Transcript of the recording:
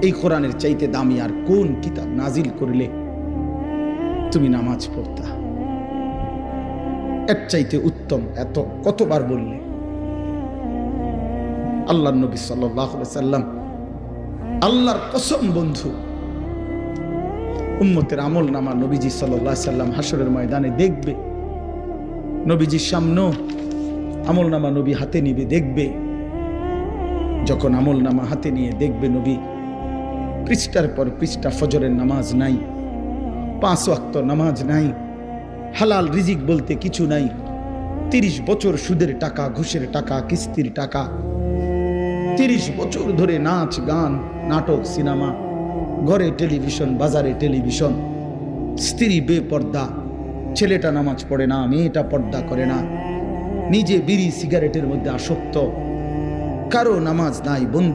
এই কোরআনের চাইতে দামি আর কোন কিতাব নাজিল করলে তুমি নামাজ পড়তা? এর চাইতে উত্তম এত কতবার বললে? আল্লাহর নবী সাল্লাল্লাহু আলাইহি সাল্লাম, আল্লাহর কসম বন্ধু, উম্মতের আমল নামা নবীজি সাল্লাল্লাহু আলাইহি সাল্লাম হাসরের ময়দানে দেখবে। নবীজির সামনে আমল নামা নবী হাতে নিবে, দেখবে। যখন আমল নামা হাতে নিয়ে দেখবে নবী, পৃষ্ঠার পর পৃষ্ঠা ফজরের নামাজ নাই, 5 ওয়াক্ত নামাজ নাই, হালাল রিজিক বলতে কিছু নাই, 30 বছর সুদের টাকা, ঘুষের টাকা, কিস্তির টাকা, 30 বছর ধরে নাচ গান, নাটক, সিনেমা, ঘরে টেলিভিশন, বাজারে টেলিভিশন, স্ত্রী বেপর্দা, ছেলেটা নামাজ পড়ে না, মেয়েটা পর্দা করে না, নিজে বিড়ি সিগারেটের মধ্যে আসক্ত, কারো নামাজ নাই।